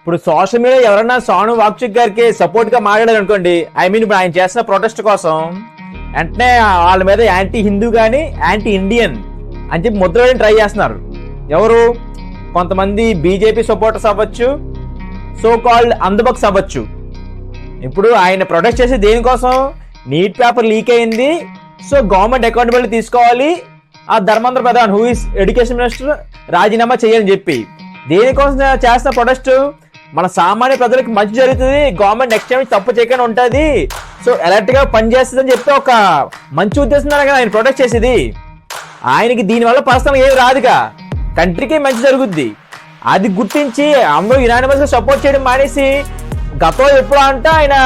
ఇప్పుడు social media ఎవరన్నా సోను వాగ్చుక్ గారికి సపోర్ట్ గా మాట్లాడారు అనుకోండి, ఐ మీన్ ఇప్పుడు ఆయన చేస్తున్న ప్రొటెస్ట్ కోసం వెంటనే వాళ్ళ మీద యాంటీ హిందూ కానీ యాంటీ ఇండియన్ అని చెప్పి ముద్ర వేయడం ట్రై చేస్తున్నారు. ఎవరు? కొంతమంది బీజేపీ సపోర్టర్స్ అవ్వచ్చు, సో కాల్డ్ అంధభక్స్ అవ్వచ్చు. ఇప్పుడు ఆయన ప్రొటెస్ట్ చేసి దేనికోసం? నీట్ పేపర్ లీక్ అయింది, సో గవర్నమెంట్ అకౌంటబిలిటీ తీసుకోవాలి, ఆ Dharmendra Pradhan who is education minister రాజీనామా చేయాలని చెప్పి. దేనికోసం చేస్తున్న ప్రొటెస్ట్? మన సామాన్య ప్రజలకు మంచి జరుగుతుంది, గవర్నమెంట్ నెక్స్ట్ టైం తప్పు చేయకుండా ఉంటుంది, సో అలర్ట్ గా పనిచేస్తుంది అని చెప్పి ఒక మంచి ఉద్దేశం కదా ఆయన ప్రొటెస్ట్ చేసేది. ఆయనకి దీనివల్ల పర్సనల్ ఏమి రాదుగా, కంట్రీకి మంచి జరుగుద్ది. అది గుర్తించి అందరూ యునానిమస్ గా సపోర్ట్ చేయడం మానేసి గతంలో ఎప్పుడు అంట ఆయన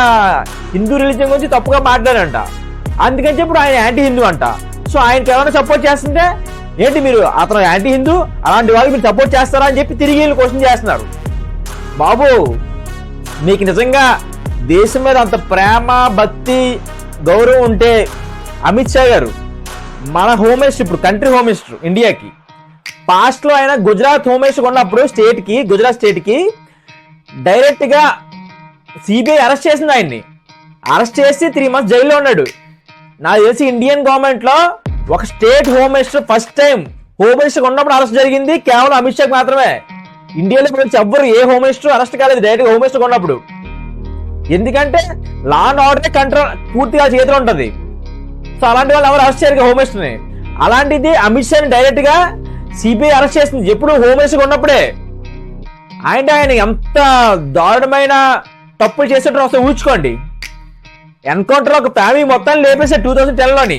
హిందూ రిలీజియన్ గురించి తప్పుగా మాట్లాడారంట, అందుకని చెప్పి ఆయన యాంటీ హిందూ అంట. సో ఆయనకి ఎవరైనా సపోర్ట్ చేస్తుంటే ఏంటి మీరు అతను యాంటీ హిందూ, అలాంటి వాళ్ళకి మీరు సపోర్ట్ చేస్తారా అని చెప్పి తిరిగి వీళ్ళు క్వశ్చన్ చేస్తున్నారు. బాబు, మీకు నిజంగా దేశం మీద అంత ప్రేమ, భక్తి, గౌరవం ఉంటే అమిత్ షా గారు మన హోమ్ మినిస్టర్, ఇప్పుడు కంట్రీ హోమ్ మినిస్టర్ ఇండియాకి, పాస్ట్ లో ఆయన గుజరాత్ హోమ్ మినిస్టర్ ఉన్నప్పుడు గుజరాత్ స్టేట్ కి డైరెక్ట్ గా సిబిఐ అరెస్ట్ చేసింది. ఆయన్ని అరెస్ట్ చేసి 3 months జైల్లో ఉన్నాడు. నాకు తెలిసి ఇండియన్ గవర్నమెంట్ లో ఒక state home minister first time home minister ఉన్నప్పుడు అరెస్ట్ జరిగింది కేవలం అమిత్ షాకి మాత్రమే. ఇండియాలో ఎవ్వరు ఏ హోమ్ మినిస్టర్ అరెస్ట్ కాలేదు డైరెక్ట్ హోమ్ మినిస్టర్ ఉన్నప్పుడు. ఎందుకంటే లా అండ్ ఆర్డర్ కంట్రోల్ పూర్తిగా చేతిలో ఉంటది. సో అలాంటి వాళ్ళు ఎవరు అరెస్ట్ చేయరు హోమ్ మినిస్టర్ ని. అలాంటిది అమిత్ షాని డైరెక్ట్ గా సిబిఐ అరెస్ట్ చేస్తుంది ఎప్పుడు హోమ్ మినిస్టర్ ఉన్నప్పుడే. ఆయన ఎంత దారుణమైన తప్పులు చేసేటో ఒకసారి ఊహించుకోండి. ఎన్కౌంటర్ ఒక ఫ్యామిలీ మొత్తం లేపేసే 2010లోని.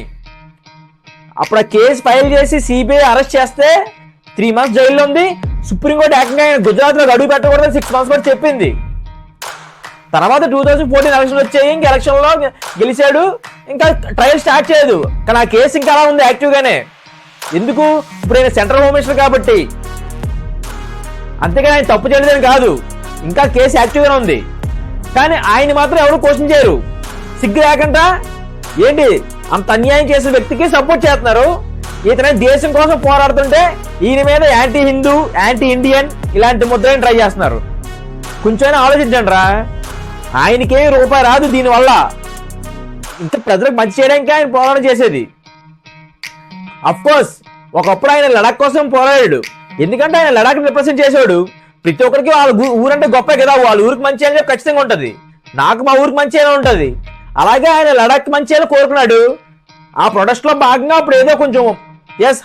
అప్పుడు ఆ కేసు ఫైల్ చేసి సిబిఐ అరెస్ట్ చేస్తే 3 months జైల్లో ఉంది. సుప్రీంకోర్టు ఏకంగా ఆయన గుజరాత్ లో అడుగు పెట్టకూడదు 6 months కూడా చెప్పింది. తర్వాత 2014 ఎలక్షన్ వచ్చాయి, ఇంకా ఎలక్షన్ లో గెలిచాడు, ఇంకా ట్రయల్ స్టార్ట్ చేయదు. కానీ ఆ కేసు ఇంకా అలా ఉంది యాక్టివ్ గానే. ఎందుకు? ఇప్పుడు ఆయన సెంట్రల్ హోమ్ మినిస్టర్ కాబట్టి, అంతేగాని ఆయన తప్పు చేయలేదని కాదు, ఇంకా కేసు యాక్టివ్ గానే ఉంది. కానీ ఆయన మాత్రం ఎవరు క్వశ్చన్ చేయరు. సిగ్గు లేకుండా ఏంటి అంత అన్యాయం చేసిన వ్యక్తికి సపోర్ట్ చేస్తున్నారు. ఇతనే దేశం కోసం పోరాడుతుంటే ఈయన మీద యాంటీ హిందూ, యాంటీ ఇండియన్ ఇలాంటి ముద్రని ట్రై చేస్తున్నారు. కొంచెమైనా ఆలోచించండి రా. ఆయనకేం రూపాయి రాదు దీనివల్ల. ఇంత ప్రజలకు మంచి చేయడానికి ఆయన పోరాటం చేసేది. అఫ్ కోర్స్ ఒకప్పుడు ఆయన లడాక్ కోసం పోరాడాడు. ఎందుకంటే ఆయన లడాక్ రిప్రజెంట్ చేసాడు. ప్రతి ఒక్కరికి వాళ్ళ ఊరంటే గొప్పే కదా, వాళ్ళ ఊరికి మంచి అని చెప్పి ఖచ్చితంగా ఉంటది. నాకు మా ఊరికి మంచి అయినా ఉంటది. అలాగే ఆయన లడాక్ మంచి అయినా కోరుకున్నాడు. ఆ ప్రొటెస్ట్ లో భాగంగా అప్పుడు ఏదో కొంచెం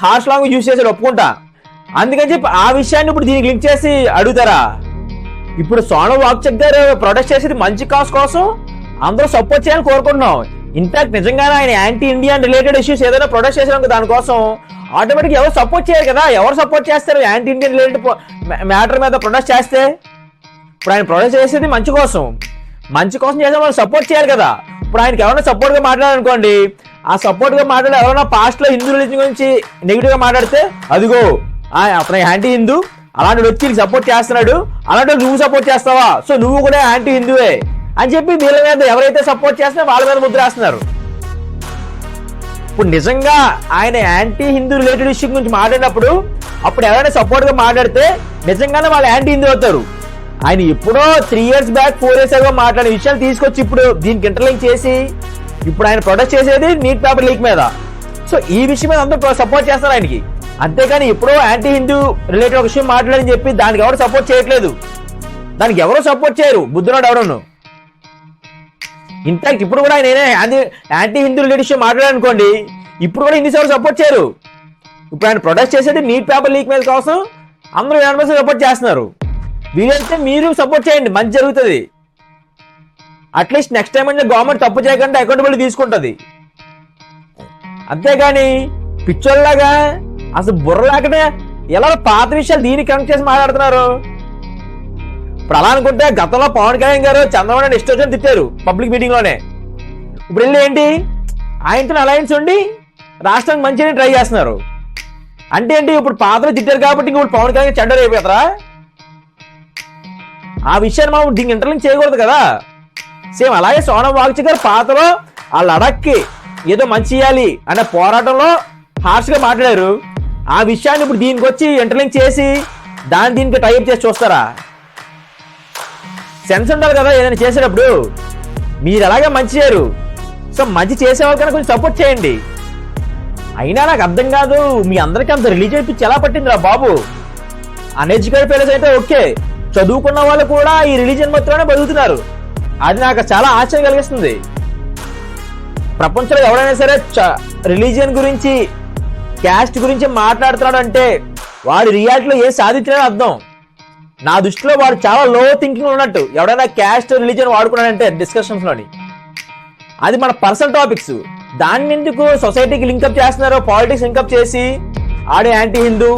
హార్ష్ లాంగ్వేజ్ యూజ్ చేసాడు, ఒప్పుకుంటా. అందుకని చెప్పి ఆ విషయాన్ని ఇప్పుడు దీనికి లింక్ చేసి అడుగుతారా? ఇప్పుడు సోను వాగ్చుక్ గారు ప్రొటెస్ట్ చేసేది మంచి కాజ్ కోసం, అందరూ సపోర్ట్ చేయాలని కోరుకుంటున్నాం. ఇన్ఫాక్ట్ నిజంగానే ఆయన యాంటీ ఇండియన్ రిలేటెడ్ ఇష్యూస్ ఏదైనా ప్రొటెస్ట్ చేసాను దానికోసం ఆటోమేటిక్ ఎవరు సపోర్ట్ చేయరు కదా. ఎవరు సపోర్ట్ చేస్తారు యాంటీ ఇండియన్ రిలేటెడ్ మ్యాటర్ మీద ప్రొటెస్ట్ చేస్తే? ఇప్పుడు ఆయన ప్రొటెస్ట్ చేసేది మంచి కోసం చేసే వాళ్ళు సపోర్ట్ చేయాలి కదా. ఇప్పుడు ఆయనకి ఎవరైనా సపోర్ట్ గా మాట్లాడాలనుకోండి, ఆ సపోర్ట్ గా మాట్లాడే ఎవరైనా పాస్ట్ లో హిందూ రిలీజన్ గురించి నెగిటివ్ గా మాట్లాడితే అదిగో అతను యాంటీ హిందూ, అలాంటి వచ్చి సపోర్ట్ చేస్తున్నాడు, అలాంటి నువ్వు సపోర్ట్ చేస్తావా, సో నువ్వు కూడా యాంటీ హిందూవే అని చెప్పి వీళ్ళ మీద ఎవరైతే సపోర్ట్ చేస్తున్నారో వాళ్ళ మీద ముద్ర వేస్తున్నారు. ఇప్పుడు నిజంగా ఆయన యాంటీ హిందూ రిలేటెడ్ ఇష్యూ గురించి మాట్లాడినప్పుడు అప్పుడు ఎవరైనా సపోర్ట్ గా మాట్లాడితే నిజంగానే వాళ్ళు యాంటీ హిందూ అవుతారు. ఆయన ఎప్పుడో 3 years బ్యాక్ 4 years ago మాట్లాడిన విషయాలు తీసుకొచ్చి ఇప్పుడు దీనికి ఇంటర్లింక్ చేసి ఇప్పుడు ఆయన ప్రొటెస్ట్ చేసేది నీట్ పేపర్ లీక్ మీద. సో ఈ విషయం మీద అందరూ సపోర్ట్ చేస్తారు ఆయనకి. అంతేకాని ఎప్పుడో యాంటీ హిందూ రిలేటెడ్ ఒక విషయం మాట్లాడని చెప్పి దానికి ఎవరు సపోర్ట్ చేయట్లేదు. దానికి ఎవరో సపోర్ట్ చేయరు, బుద్ధునాడు ఎవరను. ఇన్ఫాక్ట్ ఇప్పుడు కూడా ఆయన యాంటీ హిందూ రిలేటెడ్ విషయం మాట్లాడాలనుకోండి, ఇప్పుడు కూడా హిందీ ఎవరు సపోర్ట్ చేయరు. ఇప్పుడు ఆయన ప్రొటెస్ట్ చేసేది నీట్ పేపర్ లీక్ మీద కోసం అందరూ 100% సపోర్ట్ చేస్తున్నారు. వీలైతే మీరు సపోర్ట్ చేయండి, మంచి జరుగుతుంది. అట్లీస్ట్ నెక్స్ట్ టైం అంటే గవర్నమెంట్ తప్పు చేయకుండా అకౌంటబిలిటీ తీసుకుంటుంది. అంతేగాని పిచ్చోళ్ళలాగా అసలు బుర్ర లేకనే ఎలా పాత విషయాలు దీనికి కనెక్ట్ చేసి మాట్లాడుతున్నారు. ఇప్పుడు అలా అనుకుంటే గతంలో పవన్ కళ్యాణ్ గారు చంద్రబాబు నాయుడు ఇష్టం తిట్టారు పబ్లిక్ మీటింగ్ లోనే. ఇప్పుడు వెళ్ళి ఏంటి ఆయనతో అలయన్స్ ఉండి రాష్ట్రానికి మంచిగా ట్రై చేస్తున్నారు. అంటే ఏంటి ఇప్పుడు పాతలో తిట్టారు కాబట్టి ఇప్పుడు పవన్ కళ్యాణ్ చెడ్డలు అయిపోతారా? ఆ విషయాన్ని మనం దీనికి ఇంటర్లింక్ చేయకూడదు కదా. సేమ్ అలాగే సోను వాగ్చుక్ గారు పాతలో ఆ లడాక్కి ఏదో మంచి చేయాలి అనే పోరాటంలో హార్ష్గా మాట్లాడారు. ఆ విషయాన్ని ఇప్పుడు దీనికి వచ్చి ఇంటర్లింక్ చేసి దీనికి టైప్ చేసి చూస్తారా? సెన్స్ ఉండాలి కదా ఏదైనా చేసేటప్పుడు. మీరు ఎలాగే మంచి చేయరు, సో మంచి చేసే వాళ్ళకన్నా కొంచెం సపోర్ట్ చేయండి. అయినా నాకు అర్థం కాదు, మీ అందరికీ అంత రిలీజియన్ పిచ్చి ఎలా పట్టిందిరా బాబు. అన్ఎడ్యుకేటెడ్ పేరెంట్స్ అయితే ఓకే, చదువుకున్న వాళ్ళు కూడా ఈ రిలీజియన్ మాత్రమే బతుకుతున్నారు. అది నాకు చాలా ఆశ్చర్యం కలిగిస్తుంది. ప్రపంచంలో ఎవరైనా సరే రిలీజియన్ గురించి, క్యాస్ట్ గురించి మాట్లాడుతున్నాడు అంటే వాడు రియాలిటీలో ఏం సాధించలేని అర్థం. నా దృష్టిలో వాడు చాలా లో థింకింగ్ ఉన్నట్టు ఎవడైనా క్యాస్ట్ రిలీజియన్ వాడుకున్నాడంటే డిస్కషన్స్ లోని. అది మన పర్సనల్ టాపిక్స్, దాన్ని ఎందుకు సొసైటీకి లింకప్ చేస్తున్నారు, పాలిటిక్స్ లింకప్ చేసి ఆడు anti Hindu,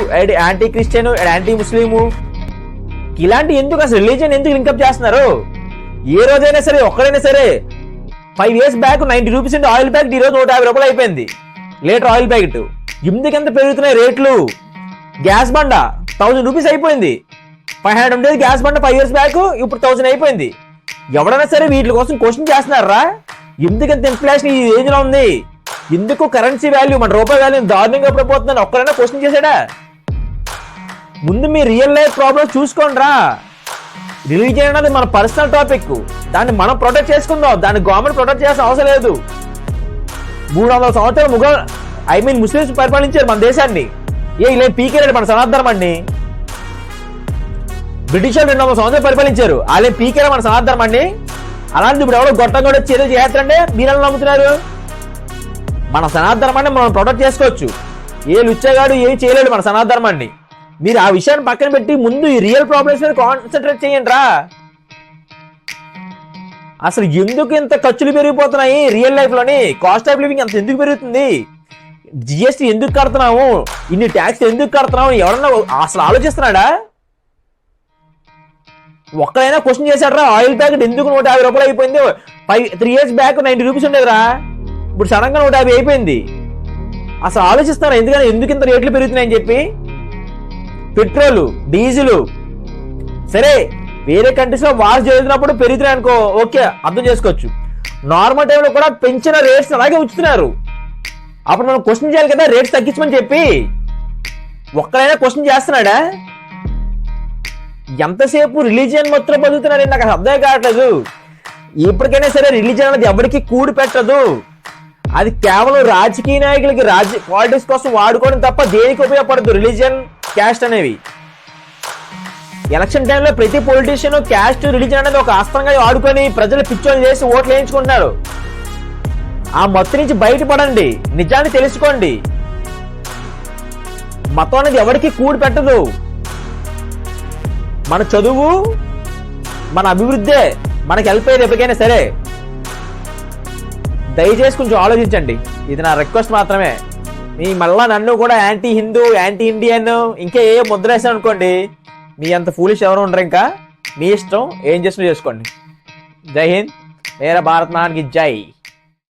anti Christian, anti Muslim, ఇలాంటి ఎందుకు అసలు రిలీజియన్ ఎందుకు లింకప్ చేస్తున్నారు? ఏ రోజైనా సరే ఒక్కడైనా సరే 5 years బ్యాక్ 90 రూపీస్ ఉంటే ఆయిల్ ప్యాకెట్ ఈరోజు 150 రూపాయలు అయిపోయింది లీటర్ ఆయిల్ ప్యాకెట్. ఎందుకంత పెరుగుతున్నాయి రేట్లు? గ్యాస్ బండ 1000 రూపీస్ అయిపోయింది. 500 ఉండేది గ్యాస్ బండ 5 years బ్యాక్, ఇప్పుడు 1000 అయిపోయింది. ఎవడైనా సరే వీటి కోసం క్వశ్చన్ చేస్తున్నారా? ఎందుకంత ఇన్ఫ్లేషన్ ఈ రేంజ్ లో ఉంది? ఎందుకు కరెన్సీ వాల్యూ, మన రూపాయి వాల్యూ దారుణంగా పడిపోతుందని ఒక్కరైనా క్వశ్చన్ చేశాడా? ముందు మీ రియల్ లైఫ్ ప్రాబ్లమ్స్ చూసుకోండి రా. రిలీజియన్ అనేది మన పర్సనల్ టాపిక్, దాన్ని మనం ప్రొటెక్ట్ చేసుకుందాం, దాన్ని గవర్నమెంట్ ప్రొటెక్ట్ చేయాల్సిన అవసరం లేదు. 300 సంవత్సరాలు ముస్లిమ్స్ పరిపాలించారు మన దేశాన్ని. ఇలా పీకేరాడు మన సనాతనం అండి. బ్రిటిష్ వాళ్ళు 200 సంవత్సరాలు పరిపాలించారు, వాళ్ళే పీకేరా మన సనాతనం అండి. అలాంటి ఇప్పుడు ఎవరో గొట్టం కూడా చర్య చేస్తారంటే మీరెలా నమ్ముతున్నారు? మన సనాతనం మనం ప్రొటెక్ట్ చేసుకోవచ్చు. ఏ లుచ్చగాడు ఏం చేయలేడు మన సనాతనం. మీరు ఆ విషయాన్ని పక్కన పెట్టి ముందు ఈ రియల్ ప్రాబ్లమ్స్ మీద కాన్సన్ట్రేట్ చేయండి రా. అసలు ఎందుకు ఇంత ఖర్చులు పెరిగిపోతున్నాయి రియల్ లైఫ్ లోని? కాస్ట్ ఆఫ్ లివింగ్ అంత ఎందుకు పెరుగుతుంది? జిఎస్టీ ఎందుకు కడుతున్నాము? ఇన్ని ట్యాక్స్ ఎందుకు కడుతున్నాము? ఎవరన్నా అసలు ఆలోచిస్తున్నాడా? ఒక్కడైనా క్వశ్చన్ చేశాడరా? ఆయిల్ ప్యాకెట్ ఎందుకు 150 రూపాయలు అయిపోయింది? 3 years బ్యాక్ 90 రూపీస్ ఉండేదిరా, ఇప్పుడు సడన్ గా 150 అయిపోయింది. అసలు ఆలోచిస్తున్నారా ఎందుకు ఇంత రేట్లు పెరుగుతున్నాయని చెప్పి? పెట్రోలు, డీజిల్ సరే వేరే కంట్రీస్ లో వార్ జరుగుతున్నప్పుడు పెరుగుతున్నాయి అనుకో, ఓకే అర్థం చేసుకోవచ్చు. నార్మల్ టైంలో కూడా పెంచిన రేట్స్ అలాగే ఉంచుతున్నారు. అప్పుడు మనం క్వశ్చన్ చేయాలి కదా రేట్స్ తగ్గించమని చెప్పి. ఒక్కడైనా క్వశ్చన్ చేస్తున్నాడా? ఎంతసేపు రిలీజియన్ మొత్తం బతుకుతున్నాడు నాకు అర్థం కావట్లేదు. ఇప్పటికైనా సరే రిలీజియన్ అనేది ఎవరికి కూడి పెట్టదు. అది కేవలం రాజకీయ నాయకులకి పాలిటిక్స్ కోసం వాడుకోవడం తప్ప దేనికి ఉపయోగపడదు రిలీజియన్, క్యాస్ట్ అనేవి. ఎలక్షన్ టైంలో ప్రతి పొలిటీషియన్ క్యాస్ట్, రిలీజియన్ అనేది ఒక అస్త్రంగా వాడుకొని ప్రజలు పిచ్చోని చేసి ఓట్లు వేయించుకుంటున్నారు. ఆ మత్తు నుంచి బయటపడండి, నిజాన్ని తెలుసుకోండి. మతం అనేది ఎవరికి కూడి పెట్టదు. మన చదువు, మన అభివృద్ధే మనకి హెల్ప్ అయ్యేది ఎప్పటికైనా సరే. దయచేసి కొంచెం ఆలోచించండి, ఇది నా రిక్వెస్ట్ మాత్రమే. మీ మళ్ళా నన్ను కూడా యాంటీ హిందూ, యాంటీ ఇండియన్ ఇంకా ఏ ముద్ర వేసాను అనుకోండి, మీ అంత ఫూలిష్ ఎవరు ఉండరు. ఇంకా మీ ఇష్టం, ఏం చేసినా చేసుకోండి. జై హింద్, మేరా భారత్ మహాన్ కి జై.